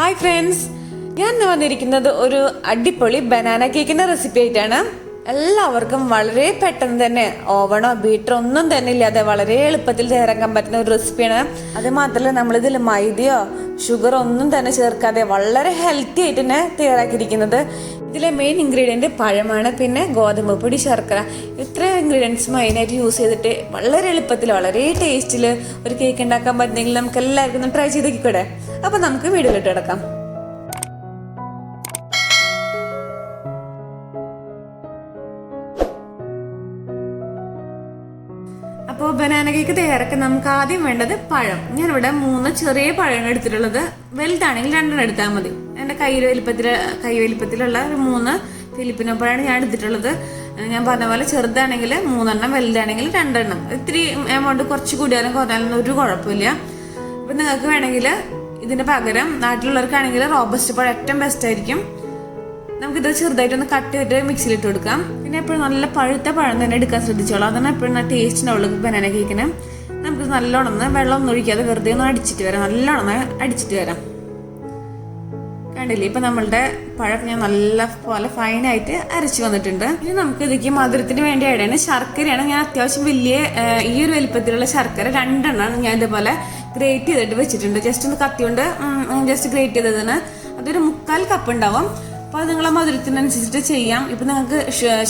Hi friends, ഞാൻ വന്നിരിക്കുന്നത് ഒരു അടിപൊളി ബനാന കേക്കിൻ്റെ റെസിപ്പി ആയിട്ടാണ്. എല്ലാവർക്കും വളരെ പെട്ടെന്ന് തന്നെ ഓവണോ ബീറ്ററോ ഒന്നും തന്നെ ഇല്ലാതെ വളരെ എളുപ്പത്തിൽ തയ്യാറാക്കാൻ പറ്റുന്ന ഒരു റെസിപ്പിയാണ്. അത് മാത്രമല്ല നമ്മളിതിൽ മൈദയോ ഷുഗറോ ഒന്നും തന്നെ ചേർക്കാതെ വളരെ ഹെൽത്തി ആയിട്ട് തന്നെ തയ്യാറാക്കിയിരിക്കുന്നത്. ഇതിലെ മെയിൻ ഇൻഗ്രീഡിയൻറ്റ് പഴമാണ്, പിന്നെ ഗോതമ്പ് പൊടി, ശർക്കര. ഇത്ര ഇൻഗ്രീഡിയൻസ് മെയിനായിട്ട് യൂസ് ചെയ്തിട്ട് വളരെ എളുപ്പത്തിൽ വളരെ ടേസ്റ്റിൽ ഒരു കേക്ക് ഉണ്ടാക്കാൻ പറ്റുന്നെങ്കിൽ നമുക്ക് എല്ലാവർക്കും ഒന്ന് ട്രൈ ചെയ്തേക്കൂടെ. അപ്പോൾ നമുക്ക് വീഡിയോയിലിട്ട് കിടക്കാം. അപ്പോൾ ബനാന കേക്ക് തയ്യാറാക്കാൻ നമുക്ക് ആദ്യം വേണ്ടത് പഴം. ഞാനിവിടെ 3 ചെറിയ പഴമാണ് എടുത്തിട്ടുള്ളത്. വലുതാണെങ്കിൽ 2 എടുത്താൽ മതി. എൻ്റെ കൈ വലിപ്പത്തിലുള്ള ഒരു 3 ഫിലിപ്പിനോ പഴമാണ് ഞാൻ എടുത്തിട്ടുള്ളത്. ഞാൻ പറഞ്ഞ പോലെ ചെറുതാണെങ്കിൽ 3 വലുതാണെങ്കിൽ 2. ഇത്തിരി എമൗണ്ട് കുറച്ച് കൂടിയാലും കുറഞ്ഞാലും ഒരു കുഴപ്പമില്ല. അപ്പം നിങ്ങൾക്ക് വേണമെങ്കിൽ ഇതിന് പകരം നാട്ടിലുള്ളവർക്കാണെങ്കിൽ റോബസ്റ്റ് പഴം ഏറ്റവും ബെസ്റ്റ് ആയിരിക്കും. നമുക്കിത് ചെറുതായിട്ടൊന്ന് കട്ട് ചെയ്തിട്ട് മിക്സിയിലിട്ട് കൊടുക്കാം. പിന്നെ എപ്പോഴും നല്ല പഴുത്ത പഴം തന്നെ എടുക്കാൻ ശ്രദ്ധിച്ചോളാം. അതാണ് എപ്പോഴും ടേസ്റ്റിനുള്ളൂ ബനാന കേക്കിന്. നമുക്ക് നല്ലോണം വെള്ളം ഒന്നും ഒഴിക്കാതെ വെറുതെ ഒന്ന് അടിച്ചിട്ട് വരാം. നല്ലോണം അടിച്ചിട്ട് വരാം. കണ്ടില്ലേ, ഇപ്പം നമ്മളുടെ പഴം ഞാൻ നല്ല പോലെ ഫൈനായിട്ട് അരച്ച് വന്നിട്ടുണ്ട്. ഇനി നമുക്ക് ഇതിലേക്ക് മധുരത്തിന് വേണ്ടി ആയിട്ടാണ് ശർക്കരയാണ്. ഞാൻ അത്യാവശ്യം വലിയ ഈ ഒരു വലിപ്പത്തിലുള്ള ശർക്കര 2 ഞാൻ ഇതേപോലെ ഗ്രേറ്റ് ചെയ്തിട്ട് വെച്ചിട്ടുണ്ട്. ജസ്റ്റ് ഒന്ന് കത്തിയോണ്ട് ജസ്റ്റ് ഗ്രേറ്റ് ചെയ്തതിന് അതൊരു 1/4 കപ്പ് ഉണ്ടാവും. അപ്പോൾ അത് നിങ്ങളെ മധുരത്തിനനുസരിച്ചിട്ട് ചെയ്യാം. ഇപ്പം നിങ്ങൾക്ക്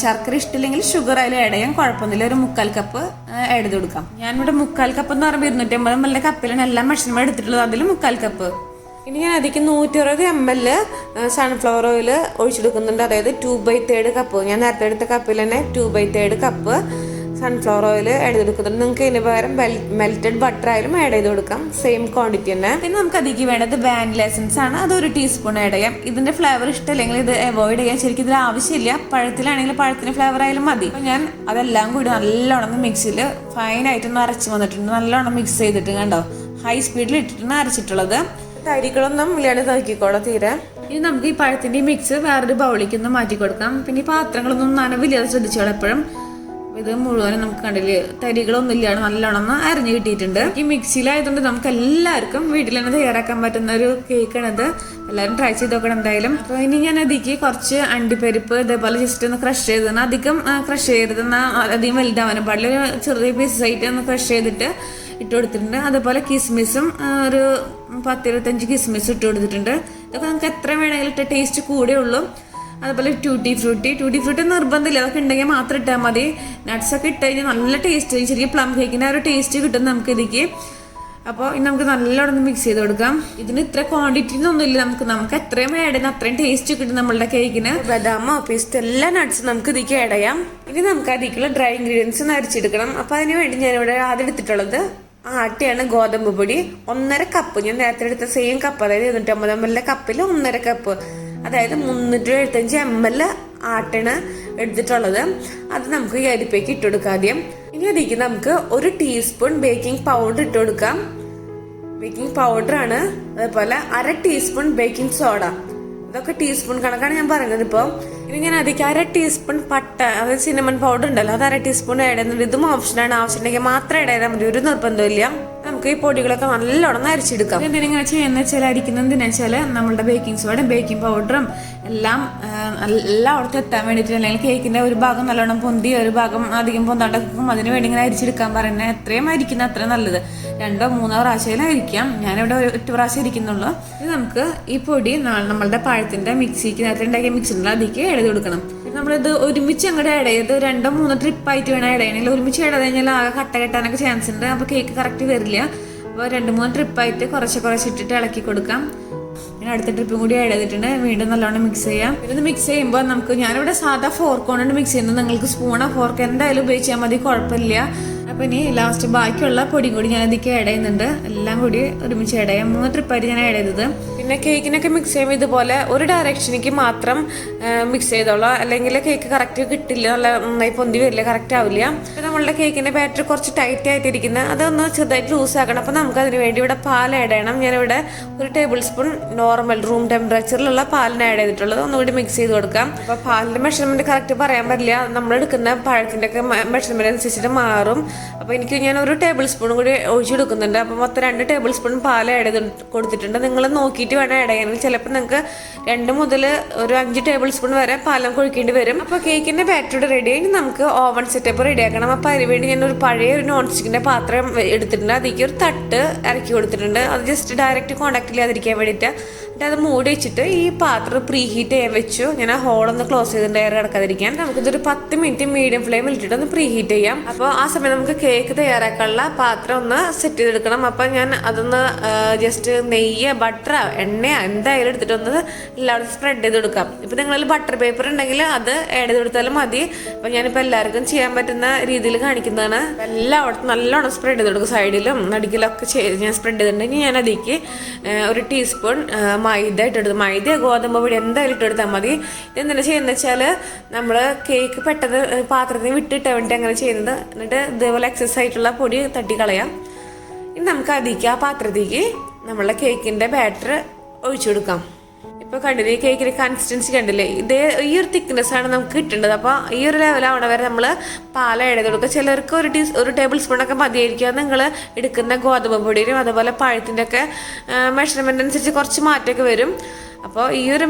ശർക്കര ഇഷ്ടമില്ലെങ്കിൽ ഷുഗർ അതിൽ ആഡ് ചെയ്യാം, കുഴപ്പമൊന്നുമില്ല. ഒരു 1/4 കപ്പ് ആഡ് ചെയ്ത് കൊടുക്കാം. ഞാനിവിടെ 1/4 കപ്പ് എന്ന് പറയുമ്പോൾ 250 ml കപ്പിലാണ് എല്ലാ മെഷർമെന്റ് എടുത്തിട്ടുള്ളത്. അതിൽ 1/4 കപ്പ്. ഇനി ഞാൻ അതിലേക്ക് 120 ml സൺഫ്ലവർ ഓയിൽ ഒഴിച്ചെടുക്കുന്നുണ്ട്. അതായത് 2/3 കപ്പ്. ഞാൻ നേരത്തെ എടുത്ത കപ്പിൽ തന്നെ 2/3 കപ്പ് സൺഫ്ലവർ ഓയിൽ ആഡ് ചെയ്ത് കൊടുക്കുന്നുണ്ട്. നിങ്ങൾക്ക് ഇതിന് പകരം മെൽറ്റഡ് ബട്ടർ ആയാലും ആഡ് ചെയ്ത് കൊടുക്കാം, സെയിം ക്വാണ്ടിറ്റി തന്നെ. പിന്നെ നമുക്ക് അതിലേക്ക് വേണ്ടത് വാനില എസൻസ് ആണ്. അത് 1 ടീസ്പൂൺ ആഡ് ചെയ്യാം. ഇതിന്റെ ഫ്ലേവർ ഇഷ്ടമല്ലെങ്കിൽ ഇത് അവോയ്ഡ് ചെയ്യാൻ. ശരിക്കും ഇതിൽ ആവശ്യമില്ല. പഴത്തിലാണെങ്കിൽ പഴത്തിന് ഫ്ലേവർ ആയാലും മതി. അപ്പം ഞാൻ അതെല്ലാം കൂടി നല്ലോണം മിക്സിയിൽ ഫൈനായിട്ടൊന്ന് അരച്ച് വന്നിട്ടുണ്ട്. നല്ലോണം മിക്സ് ചെയ്തിട്ട് കണ്ടോ, ഹൈ സ്പീഡിൽ ഇട്ടിട്ടാണ് അരച്ചിട്ടുള്ളത്. തരികളൊന്നും ഇല്ലാണ്ട് നോക്കിക്കോളാം തീരെ. ഇനി നമുക്ക് ഈ പഴത്തിന്റെ മിക്സ് വേറൊരു ബൗളിലേക്ക് ഒന്ന് മാറ്റി കൊടുക്കാം. പിന്നെ ഈ പാത്രങ്ങളൊന്നും നനവില്ലാതെ ശ്രദ്ധിച്ചോളാം എപ്പോഴും. ഇത് മുഴുവനും നമുക്ക് കണ്ടില്ലേ തരികളൊന്നും ഇല്ലാതെ നല്ലോണം അരിഞ്ഞ് കിട്ടിയിട്ടുണ്ട്. ഈ മിക്സിയിലായതുകൊണ്ട് നമുക്ക് എല്ലാവർക്കും വീട്ടിൽ തന്നെ തയ്യാറാക്കാൻ പറ്റുന്ന ഒരു കേക്കാണിത്. എല്ലാവരും ട്രൈ ചെയ്ത് നോക്കണം എന്തായാലും. അപ്പോൾ ഇനി ഞാൻ അതിലേക്ക് കുറച്ച് അണ്ടിപ്പരിപ്പ് ഇതേപോലെ ജസ്റ്റ് ഒന്ന് ക്രഷ് ചെയ്ത്, അധികം ക്രഷ് ചെയ്തെന്നാൽ അധികം വലുതാവാനും പാടില്ല. ഒരു ചെറിയ പീസസ് ആയിട്ട് ഒന്ന് ക്രഷ് ചെയ്തിട്ട് ഇട്ട് കൊടുത്തിട്ടുണ്ട്. അതുപോലെ കിസ്മിസും ഒരു 10-25 കിസ്മിസ് ഇട്ട് കൊടുത്തിട്ടുണ്ട്. ഇതൊക്കെ നമുക്ക് എത്ര വേണമെങ്കിലും ഇട്ട ടേസ്റ്റ് കൂടെ ഉള്ളൂ. അതുപോലെ ട്യൂട്ടി ഫ്രൂട്ടി നിർബന്ധമില്ല, അതൊക്കെ ഉണ്ടെങ്കിൽ മാത്രം ഇട്ടാൽ മതി. നട്ട്സൊക്കെ ഇട്ട് കഴിഞ്ഞാൽ നല്ല ടേസ്റ്റ്, ശരിക്കും പ്ലം കേക്കിൻ്റെ ഒരു ടേസ്റ്റ് കിട്ടും നമുക്ക് ഇതിലേക്ക്. അപ്പോൾ ഇനി നമുക്ക് നല്ലോണം മിക്സ് ചെയ്ത് കൊടുക്കാം. ഇതിന് ഇത്ര ക്വാണ്ടിറ്റി ഒന്നുമില്ല, നമുക്ക് എത്രയും ആഡ് ചെയ്യുന്ന അത്രയും ടേസ്റ്റ് കിട്ടും നമ്മളുടെ കേക്കിന്. ബദാമോ പിസ്ത എല്ലാ നട്ട്സും നമുക്ക് ഇതിലേക്ക് ആഡ് ചെയ്യാം. ഇനി നമുക്ക് അതിലേക്കുള്ള ഡ്രൈ ഇൻഗ്രീഡിയൻസ് അരിച്ചെടുക്കണം. അപ്പോൾ അതിന് വേണ്ടി ഞാനിവിടെ ആദ്യം എടുത്തിട്ടുള്ളത് ആട്ടയാണ് ഗോതമ്പ് പൊടി 1.5 കപ്പ്. ഞാൻ നേരത്തെ എടുത്ത സെയിം കപ്പ്, അതായത് 250 ml കപ്പിൽ 1.5 കപ്പ്, അതായത് 375 ml ആട്ടാണ് എടുത്തിട്ടുള്ളത്. അത് നമുക്ക് ഈ അരിപ്പേക്ക് ഇട്ട് കൊടുക്കാം ആദ്യം. ഇനി അതിലേക്ക് നമുക്ക് 1 ടീസ്പൂൺ ബേക്കിംഗ് പൗഡർ ഇട്ട് കൊടുക്കാം. ബേക്കിംഗ് പൗഡർ ആണ്. അതുപോലെ 1/2 ടീസ്പൂൺ ബേക്കിംഗ് സോഡ. ഇതൊക്കെ ടീസ്പൂൺ കണക്കാണ് ഞാൻ പറയുന്നത്. ഇപ്പോൾ ഇനി ഞാൻ അതിലേക്ക് 1/2 ടീസ്പൂൺ പട്ട, അതായത് സിനമൺ പൗഡർ ഉണ്ടല്ലോ, അത് 1/2 ടീസ്പൂൺ ആഡ് ചെയ്യുന്നുണ്ട്. ഇതും ഓപ്ഷനാണ്, ആവശ്യമുണ്ടെങ്കിൽ മാത്രം ആഡ് ചെയ്താൽ മതി, ഒരു നിർബന്ധമില്ല. നമുക്ക് ഈ പൊടികളൊക്കെ നല്ലോണം അരിച്ചെടുക്കാം. എന്തിനാ ചെയ്യുന്ന വെച്ചാൽ അരിക്കുന്നത് എന്തിനാ വെച്ചാൽ നമ്മളുടെ ബേക്കിംഗ് സോഡയും ബേക്കിംഗ് പൗഡറും എല്ലാം എല്ലായിടത്തും എത്താൻ വേണ്ടിയിട്ട്, അല്ലെങ്കിൽ കേക്കിന്റെ ഒരു ഭാഗം നല്ലോണം പൊന്തി ഒരു ഭാഗം അധികം പൊന്താണ്ടക്കും. അതിന് വേണ്ടി ഇങ്ങനെ അരിച്ചെടുക്കാൻ പറയുന്നത്. എത്രയും അരിക്കുന്ന അത്ര നല്ലത്. 2-3 പ്രാവശ്യം അരിക്കാം. ഞാനിവിടെ 1 പ്രാവശ്യം അരിക്കുന്നുള്ളൂ. ഇത് നമുക്ക് ഈ പൊടി നമ്മളുടെ പഴത്തിന്റെ മിക്സിക്ക് നേരത്തെ ഉണ്ടാക്കിയ മിക്സി ഉണ്ടല്ലോ അതിലേക്ക് ആഡ് ചെയ്ത് കൊടുക്കണം. നമ്മളിത് ഒരുമിച്ച് അങ്ങോട്ട് ആഡ് ചെയ്ത് 2-3 ട്രിപ്പായിട്ട് വേണം ആഡ് ചെയ്യണമെങ്കിൽ. ഒരുമിച്ച് ആഡ് ചെയ്ത് കഴിഞ്ഞാൽ ആകെ കട്ട കെട്ടാനൊക്കെ ചാൻസ് ഉണ്ട്. അപ്പോൾ കേക്ക് കറക്റ്റ് വരില്ല. അപ്പോൾ 2-3 ട്രിപ്പായിട്ട് കുറച്ച് ഇട്ടിട്ട് ഇളക്കി കൊടുക്കാം. പിന്നെ അടുത്ത ട്രിപ്പും കൂടി ആഡ് ചെയ്തിട്ടുണ്ട്. വീണ്ടും നല്ലോണം മിക്സ് ചെയ്യാം. ഇത് മിക്സ് ചെയ്യുമ്പോൾ ഞാനിവിടെ സാധാ ഫോർക്ക് കൊണ്ടാണ് മിക്സ് ചെയ്യുന്നത്. നിങ്ങൾക്ക് സ്പൂണോ ഫോർക്ക് എന്തായാലും ഉപയോഗിച്ചാൽ മതി, കുഴപ്പമില്ല. അപ്പോൾ ഇനി ലാസ്റ്റ് ബാക്കിയുള്ള പൊടിയും കൂടി ഞാൻ ഇതിലേക്ക് ആഡ് ചെയ്യുന്നുണ്ട്. എല്ലാം കൂടി ഒരുമിച്ച് ആഡ് ചെയ്യാം. 3 ട്രിപ്പായിട്ട് ഞാൻ ആഡ് ചെയ്തത്. പിന്നെ കേക്കിനൊക്കെ മിക്സ് ചെയ്യുമ്പോൾ ഇതുപോലെ ഒരു ഡയറക്ഷനിലേക്ക് മാത്രം മിക്സ് ചെയ്തോളാം, അല്ലെങ്കിൽ കേക്ക് കറക്റ്റ് കിട്ടില്ല, നല്ല നന്നായി പൊന്തി വരില്ല, കറക്റ്റ് ആവില്ല. അപ്പോൾ നമ്മളുടെ കേക്കിൻ്റെ ബാറ്റർ കുറച്ച് ടൈറ്റ് ആയിട്ടിരിക്കുന്നത്, അതൊന്ന് ചെറുതായിട്ട് ലൂസ് ആക്കണം. അപ്പോൾ നമുക്ക് അതിന് വേണ്ടി ഇവിടെ പാൽ ആഡ് ചെയ്യണം. ഞാനിവിടെ 1 ടേബിൾ സ്പൂൺ നോർമൽ റൂം ടെമ്പറേച്ചറിലുള്ള പാലിന് ആഡ് ചെയ്തിട്ടുള്ളത്. ഒന്നുകൂടി മിക്സ് ചെയ്ത് കൊടുക്കാം. അപ്പോൾ പാലിൻ്റെ മെഷർമെൻറ്റ് കറക്റ്റ് പറയാൻ പറ്റില്ല, നമ്മളെടുക്കുന്ന പഴത്തിൻ്റെ ഒക്കെ മെഷർമെൻറ്റ് അനുസരിച്ചിട്ട് മാറും. അപ്പോൾ എനിക്ക് ഞാൻ ഒരു ടേബിൾ സ്പൂണും കൂടി ഒഴിച്ചെടുക്കുന്നുണ്ട്. അപ്പോൾ മൊത്തം 2 ടേബിൾ സ്പൂൺ പാൽ ആഡ് ചെയ്ത് കൊടുത്തിട്ടുണ്ട്. നിങ്ങൾ നോക്കിയിട്ട് വേണം ആഡ് ചെയ്യാൻ. ചിലപ്പോൾ നിങ്ങൾക്ക് 2 മുതൽ ഒരു 5 ടേബിൾ സ്പൂൺ വരെ പാലം കൊഴിക്കേണ്ടി വരും. അപ്പോൾ കേക്കിൻ്റെ ബാറ്റർ റെഡി ആയി നമുക്ക് ഓവൻ സെറ്റപ്പ് റെഡിയാക്കണം. അപ്പോൾ അതിന് വേണ്ടി ഞാൻ ഒരു പഴയ ഒരു നോൺ സ്റ്റിക്കിൻ്റെ പാത്രം എടുത്തിട്ടുണ്ട്. അതിലേക്ക് ഒരു തട്ട് ഇറക്കി കൊടുത്തിട്ടുണ്ട്. അത് ജസ്റ്റ് ഡയറക്റ്റ് കോൺടാക്ട് ചെയ്യാതിരിക്കാൻ വേണ്ടിയിട്ട്. എന്നിട്ട് അത് മൂടി വെച്ചിട്ട് ഈ പാത്രം പ്രീഹീറ്റ് ചെയ്യാൻ വെച്ചു. ഞാൻ ആ ഹോളൊന്ന് ക്ലോസ് ചെയ്തിട്ടുണ്ട് എയർ കിടക്കാതിരിക്കാൻ. നമുക്കിതൊരു 10 മിനിറ്റ് മീഡിയം ഫ്ലെയിമിൽ ഇട്ടിട്ട് ഒന്ന് പ്രീഹീറ്റ് ചെയ്യാം. അപ്പോൾ ആ സമയം നമുക്ക് കേക്ക് തയ്യാറാക്കാനുള്ള പാത്രം ഒന്ന് സെറ്റ് ചെയ്തെടുക്കണം. അപ്പോൾ ഞാൻ അതൊന്ന് ജസ്റ്റ് നെയ്യ് ബട്ടർ എണ്ണ എന്തായാലും എടുത്തിട്ടൊന്ന് എല്ലാവരും സ്പ്രെഡ് ചെയ്ത് കൊടുക്കാം. ഇപ്പോൾ നിങ്ങളിൽ ബട്ടർ പേപ്പർ ഉണ്ടെങ്കിൽ അത് ആഡ് ചെയ്ത് കൊടുത്താലും മതി. അപ്പോൾ ഞാനിപ്പോൾ എല്ലാവർക്കും ചെയ്യാൻ പറ്റുന്ന രീതിയിൽ കാണിക്കുന്നതാണ്. എല്ലായിടത്തും നല്ലോണം സ്പ്രെഡ് ചെയ്ത് കൊടുക്കും. സൈഡിലും നടുക്കിലൊക്കെ ഞാൻ സ്പ്രെഡ് ചെയ്തിട്ടുണ്ടെങ്കിൽ ഞാൻ അതിലേക്ക് ഒരു ടീസ്പൂൺ മൈദ ഇട്ടെടുത്ത്, മൈദ ഗോതമ്പ് പൊടി എന്തായാലും ഇട്ടെടുത്താൽ മതി. ഇതെന്താണ് ചെയ്യുന്നത് വെച്ചാൽ നമ്മൾ കേക്ക് പെട്ടെന്ന് പാത്രത്തിൽ വിട്ടിട്ട് വേണ്ടി അങ്ങനെ ചെയ്യുന്നത്. എന്നിട്ട് ഇതേപോലെ എക്സസ് ആയിട്ടുള്ള പൊടി തട്ടിക്കളയാം. ഇനി നമുക്ക് അതിലേക്ക് ആ പാത്രത്തേക്ക് നമ്മളെ കേക്കിൻ്റെ ബാറ്റർ ഒഴിച്ചു കൊടുക്കാം. ഇപ്പോൾ കണ്ടില്ലേ ഈ കേക്കിൻ്റെ കൺസിസ്റ്റൻസി കണ്ടില്ലേ, ഈ ഒരു തിക്നെസ്സാണ് നമുക്ക് കിട്ടേണ്ടത്. അപ്പോൾ ഈ ഒരു ലെവലാവണ വരെ നമ്മൾ പാൽ ആഡ് ചെയ്ത് കൊടുക്കുക. ചിലർക്ക് ഒരു ടേബിൾ സ്പൂണൊക്കെ മതിയായിരിക്കും. നിങ്ങൾ എടുക്കുന്ന ഗോതമ്പ് പൊടിയും അതുപോലെ പഴത്തിൻ്റെ ഒക്കെ മെഷർമെൻ്റ് അനുസരിച്ച് കുറച്ച് മാറ്റമൊക്കെ വരും. അപ്പോൾ ഈ ഒരു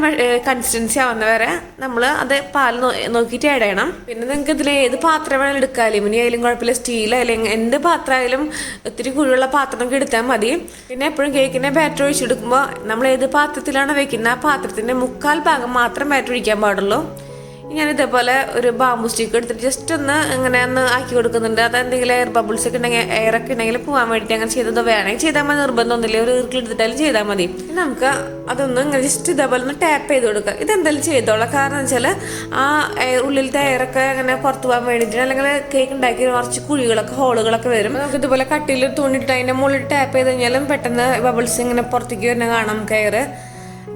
കൺസിസ്റ്റൻസി ആവുന്ന വരെ നമ്മൾ അത് പാൽ നോക്കിയിട്ട് ആഡ് ചെയ്യണം. പിന്നെ നിങ്ങൾക്ക് ഇതിൽ ഏത് പാത്രം വേണമെങ്കിലും എടുക്കാം. അലുമിനിയം ആയാലും കുഴപ്പമില്ല, സ്റ്റീൽ ആയാലും എന്ത് പാത്രമായാലും ഒത്തിരി കുഴിയുള്ള പാത്രമൊക്കെ എടുത്താൽ മതി. പിന്നെ എപ്പോഴും കേക്കിൻ്റെ ബാറ്റർ ഒഴിച്ചെടുക്കുമ്പോൾ നമ്മൾ ഏത് പാത്രത്തിലാണ് വെക്കുന്നത് ആ പാത്രത്തിൻ്റെ 1/4 ഭാഗം മാത്രം ബാറ്റർ ഒഴിക്കാൻ പാടുള്ളൂ. ഞാൻ ഇതേപോലെ ഒരു ബാമ്പു സ്റ്റിക്ക് എടുത്തിട്ട് ജസ്റ്റ് ഒന്ന് ഇങ്ങനെ ഒന്ന് ആക്കി കൊടുക്കുന്നുണ്ട്. അതെന്തെങ്കിലും എയർ ബബിൾസ് ഒക്കെ ഉണ്ടെങ്കിൽ എയറൊക്കെ ഉണ്ടെങ്കിൽ പോകാൻ വേണ്ടിയിട്ട് അങ്ങനെ ചെയ്തത് വേണമെങ്കിൽ ചെയ്താൽ മതി. നിർബന്ധമൊന്നുമില്ല, ഒരു ഈർക്കിലെടുത്തിട്ടാലും ചെയ്താൽ മതി. നമുക്ക് അതൊന്ന് ഇങ്ങനെ ജസ്റ്റ് ഇതേപോലെ ഒന്ന് ടാപ്പ് ചെയ്ത് കൊടുക്കുക. ഇതെന്തായാലും ചെയ്തോളാം. കാരണം എന്ന് വെച്ചാൽ ആ ഉള്ളിലത്തെ എയറൊക്കെ അങ്ങനെ പുറത്ത് പോകാൻ വേണ്ടിയിട്ട്, അല്ലെങ്കിൽ കേക്ക് ഉണ്ടാക്കി കുറച്ച് കുഴികളൊക്കെ ഹോളുകളൊക്കെ വരും. നമുക്ക് ഇതുപോലെ കട്ടിയിൽ തുണിയിട്ട് അതിൻ്റെ മുകളിൽ ടാപ്പ് ചെയ്ത് കഴിഞ്ഞാലും പെട്ടെന്ന് ബബിൾസ് ഇങ്ങനെ പുറത്തേക്ക് വരുന്ന കാണാം നമുക്ക് എയർ.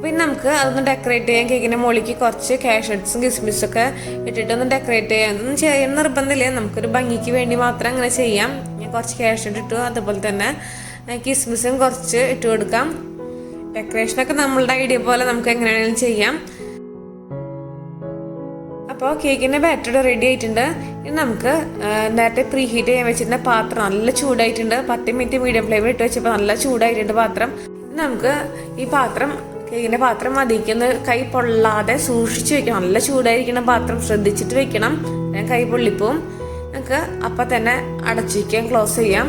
പിന്നെ നമുക്ക് അതൊന്ന് ഡെക്കറേറ്റ് ചെയ്യാൻ കേക്കിൻ്റെ മുകളിലേക്ക് കുറച്ച് കാഷ്യൂസും കിസ്മിസൊക്കെ ഇട്ടിട്ടൊന്ന് ഡെക്കറേറ്റ് ചെയ്യാം. അതൊന്നും ചെയ്യാൻ നിർബന്ധമില്ല, നമുക്കൊരു ഭംഗിക്ക് വേണ്ടി മാത്രം അങ്ങനെ ചെയ്യാം. ഞാൻ കുറച്ച് കാഷ്യൂട്ട് ഇട്ടു, അതുപോലെ തന്നെ കിസ്മിസും കുറച്ച് ഇട്ട് കൊടുക്കാം. ഡെക്കറേഷനൊക്കെ നമ്മളുടെ ഐഡിയ പോലെ നമുക്ക് എങ്ങനെയാണെങ്കിലും ചെയ്യാം. അപ്പോൾ കേക്കിൻ്റെ ബാറ്റർ റെഡി ആയിട്ടുണ്ട്. ഇനി നമുക്ക് നേരത്തെ പ്രീഹീറ്റ് ചെയ്യാൻ വെച്ചിരുന്ന പാത്രം നല്ല ചൂടായിട്ടുണ്ട്. 10 മിനിറ്റ് മീഡിയം ഫ്ലെയിമിൽ ഇട്ട് വെച്ചപ്പോൾ നല്ല ചൂടായിട്ടുണ്ട് പാത്രം. നമുക്ക് ഈ കേക്കിൻ്റെ പാത്രം അതിലേക്കൊന്ന് കൈ പൊള്ളാതെ സൂക്ഷിച്ച് വെക്കണം. നല്ല ചൂടായിരിക്കണം പാത്രം, ശ്രദ്ധിച്ചിട്ട് വെക്കണം. ഞാൻ കൈ പൊള്ളിപ്പോവും. നമുക്ക് അപ്പം തന്നെ അടച്ചു വയ്ക്കാം, ക്ലോസ് ചെയ്യാം.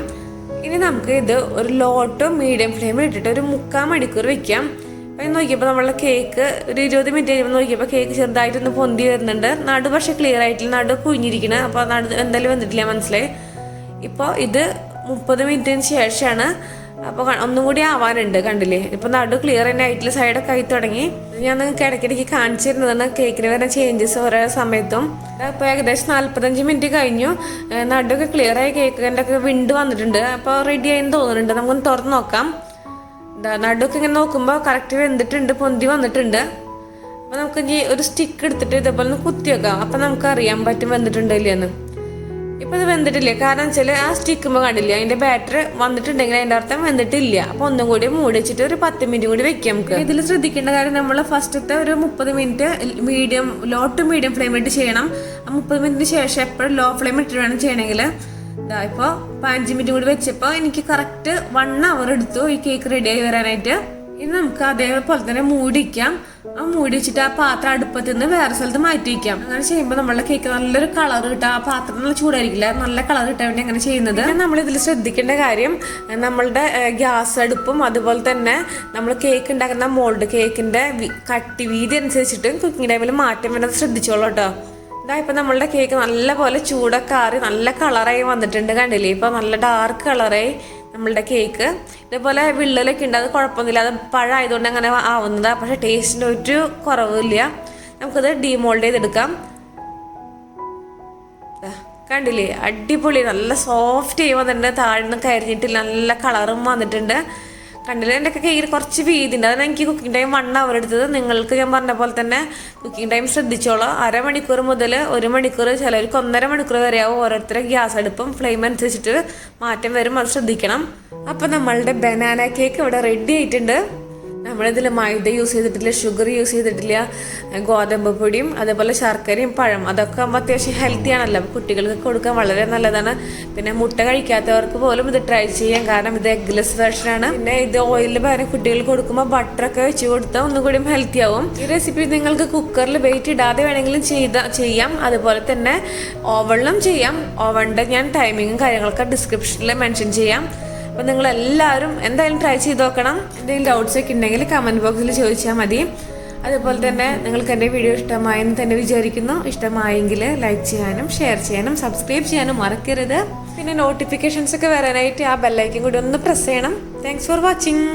ഇനി നമുക്ക് ഇത് ഒരു ലോ ടു മീഡിയം ഫ്ലെയിമിൽ ഇട്ടിട്ട് ഒരു 3/4 മണിക്കൂർ വെക്കാം. അപ്പം നോക്കിയപ്പോൾ നമ്മളെ കേക്ക് ഒരു 20 മിനിറ്റ് കഴിയുമ്പോൾ നോക്കിയപ്പോൾ കേക്ക് ചെറുതായിട്ടൊന്ന് പൊന്തി വരുന്നുണ്ട്. നടു പക്ഷേ ക്ലിയർ ആയിട്ടില്ല, നടു കുഞ്ഞിരിക്കണം. അപ്പോൾ നടു എന്തായാലും വന്നിട്ടില്ല, മനസ്സിലായി. ഇപ്പോൾ ഇത് 30 മിനിറ്റിന് ശേഷമാണ്. അപ്പോൾ ഒന്നും കൂടി ആവാനുണ്ട്, കണ്ടില്ലേ. ഇപ്പോൾ നടു ക്ലിയർ തന്നെ ആയിട്ടുള്ള സൈഡൊക്കെ ആയി തുടങ്ങി. ഞാൻ നിങ്ങൾക്ക് ഇടയ്ക്കിടയ്ക്ക് കാണിച്ചിരുന്നതാണ് കേക്കിന് വരുന്ന ചേഞ്ചസ് ഓരോ സമയത്തും. ഇപ്പോൾ ഏകദേശം 45 മിനിറ്റ് കഴിഞ്ഞു. നടുവൊക്കെ ക്ലിയർ ആയി, കേക്കിൻ്റെ ഒക്കെ വിണ്ട് വന്നിട്ടുണ്ട്. അപ്പോൾ റെഡി ആയെന്ന് തോന്നുന്നുണ്ട്. നമുക്കൊന്ന് തുറന്ന് നോക്കാം. നടുവൊക്കെ ഇങ്ങനെ നോക്കുമ്പോൾ കറക്റ്റ് വെന്തിട്ടുണ്ട്, പൊന്തി വന്നിട്ടുണ്ട്. അപ്പോൾ നമുക്ക് ഇനി ഒരു സ്റ്റിക്ക് എടുത്തിട്ട് ഇതേപോലെ ഒന്ന് കുത്തി വെക്കാം. അപ്പം നമുക്ക് അറിയാൻ പറ്റും വെന്തിട്ടുണ്ടല്ലേന്ന്. ഇപ്പം ഇത് വെന്തിട്ടില്ല, കാരണം വെച്ചാൽ ആ സ്റ്റിക്കുമ്പോൾ കണ്ടില്ല അതിൻ്റെ ബാറ്റർ വന്നിട്ടുണ്ടെങ്കിൽ അതിൻ്റെ അർത്ഥം വെന്തിട്ടില്ല. അപ്പോൾ ഒന്നും കൂടി മൂടി വെച്ചിട്ട് ഒരു 10 മിനിറ്റ് കൂടി വെക്കാം. നമുക്ക് ഇതിൽ ശ്രദ്ധിക്കേണ്ട കാര്യം, നമ്മൾ ഫസ്റ്റത്തെ ഒരു 30 മിനിറ്റ് ലോ ടു മീഡിയം ഫ്ലെയിമിട്ട് ചെയ്യണം. ആ 30 മിനിറ്റിന് ശേഷം എപ്പോഴും ലോ ഫ്ലെയിം ഇട്ടിട്ട് വേണം ചെയ്യണമെങ്കിൽ. ഇപ്പോൾ 15 മിനിറ്റ് കൂടി വെച്ചപ്പോൾ എനിക്ക് കറക്റ്റ് 1 അവർ എടുത്തു ഈ കേക്ക് റെഡിയായി വരാനായിട്ട്. ഇനി നമുക്ക് അതേപോലെ തന്നെ മൂടിക്കാം. ആ മൂടി വെച്ചിട്ട് ആ പാത്രം അടുപ്പത്തിൽ നിന്ന് വേറെ സ്ഥലത്ത് മാറ്റി വയ്ക്കാം. അങ്ങനെ ചെയ്യുമ്പോൾ നമ്മളുടെ കേക്ക് നല്ലൊരു കളർ കിട്ടുക. ആ പാത്രം നല്ല ചൂടായിരിക്കില്ല, നല്ല കളർ കിട്ടാൻ വേണ്ടി അങ്ങനെ ചെയ്യുന്നത്. നമ്മൾ ഇതിൽ ശ്രദ്ധിക്കേണ്ട കാര്യം, നമ്മളുടെ ഗ്യാസ് അടുപ്പും അതുപോലെ തന്നെ നമ്മൾ കേക്ക് ഉണ്ടാക്കുന്ന മോൾഡ്, കേക്കിൻ്റെ കട്ടി വീതി അനുസരിച്ചിട്ട് കുക്കിംഗ് ടൈമിൽ മാറ്റം വരുന്നത് ശ്രദ്ധിച്ചോളൂ കേട്ടോ. ഇപ്പം നമ്മളുടെ കേക്ക് നല്ല പോലെ ചൂടൊക്കെ ആറി നല്ല കളറായി വന്നിട്ടുണ്ട്, കണ്ടില്ലേ. ഇപ്പോൾ നല്ല ഡാർക്ക് കളറായി നമ്മളുടെ കേക്ക്. ഇതേപോലെ വിള്ളലൊക്കെ ഉണ്ട്, അത് കുഴപ്പമൊന്നുമില്ല, അത് പഴമായതുകൊണ്ട് അങ്ങനെ ആവുന്നതാണ്. പക്ഷേ ടേസ്റ്റിൻ്റെ ഒരു കുറവില്ല. നമുക്കത് ഡീമോൾഡ് ചെയ്തെടുക്കാം. കണ്ടില്ലേ, അടിപൊളി നല്ല സോഫ്റ്റ് ആയി വന്നിട്ടുണ്ട്. താഴെ നിന്ന് കരിഞ്ഞിട്ടില്ല, നല്ല കളറും വന്നിട്ടുണ്ട്. കണ്ടില്ല, എൻ്റെ ഒക്കെ കേക്കിന് കുറച്ച് വീതി ഉണ്ട്. അതാണ് എനിക്ക് കുക്കിംഗ് ടൈം 1 അവർ എടുത്തത്. നിങ്ങൾക്ക് ഞാൻ പറഞ്ഞ പോലെ തന്നെ കുക്കിംഗ് ടൈം ശ്രദ്ധിച്ചോളാം. 1/2 മണിക്കൂർ മുതൽ 1 മണിക്കൂർ, ചിലർക്ക് 1.5 മണിക്കൂർ വരെയാവും. ഓരോരുത്തരുടെ ഗ്യാസ് അടുപ്പും ഫ്ലെയിം അനുസരിച്ചിട്ട് മാറ്റം വരും, അത് ശ്രദ്ധിക്കണം. അപ്പം നമ്മളുടെ ബനാന കേക്ക് ഇവിടെ റെഡി ആയിട്ടുണ്ട്. നമ്മളിതിൽ മൈദ യൂസ് ചെയ്തിട്ടില്ല, ഷുഗർ യൂസ് ചെയ്തിട്ടില്ല, ഗോതമ്പ് പൊടിയും അതേപോലെ ശർക്കരയും പഴം അതൊക്കെ ആകുമ്പോൾ അത്യാവശ്യം ഹെൽത്തി ആണല്ലോ. കുട്ടികൾക്ക് കൊടുക്കാൻ വളരെ നല്ലതാണ്. പിന്നെ മുട്ട കഴിക്കാത്തവർക്ക് പോലും ഇത് ട്രൈ ചെയ്യാം, കാരണം ഇത് എഗ്ലെസ് വേർഷനാണ്. പിന്നെ ഇത് ഓയിലിൽ പകരം കുട്ടികൾക്ക് കൊടുക്കുമ്പോൾ ബട്ടറൊക്കെ വെച്ച് കൊടുത്താൽ ഒന്നും കൂടി ഹെൽത്തി ആവും. ഈ റെസിപ്പി നിങ്ങൾക്ക് കുക്കറിൽ വെയിറ്റ് ഇടാതെ വേണമെങ്കിലും ചെയ്യാം, അതുപോലെ തന്നെ ഓവണിലും ചെയ്യാം. ഓവണിൻ്റെ ഞാൻ ടൈമിങ്ങും കാര്യങ്ങളൊക്കെ ഡിസ്ക്രിപ്ഷനിൽ മെൻഷൻ ചെയ്യാം. അപ്പോൾ നിങ്ങളെല്ലാവരും എന്തായാലും ട്രൈ ചെയ്ത് നോക്കണം. എന്തെങ്കിലും ഡൗട്ട്സ് ഒക്കെ ഉണ്ടെങ്കിൽ കമൻറ്റ് ബോക്സിൽ ചോദിച്ചാൽ മതി. അതുപോലെ തന്നെ നിങ്ങൾക്ക് എൻ്റെ വീഡിയോ ഇഷ്ടമായെന്ന് തന്നെ വിചാരിക്കുന്നു. ഇഷ്ടമായെങ്കിൽ ലൈക്ക് ചെയ്യാനും ഷെയർ ചെയ്യാനും സബ്സ്ക്രൈബ് ചെയ്യാനും മറക്കരുത്. പിന്നെ നോട്ടിഫിക്കേഷൻസ് ഒക്കെ വരാനായിട്ട് ആ ബെല്ലൈക്കൻ കൂടി ഒന്ന് പ്രസ് ചെയ്യണം. Thanks for watching.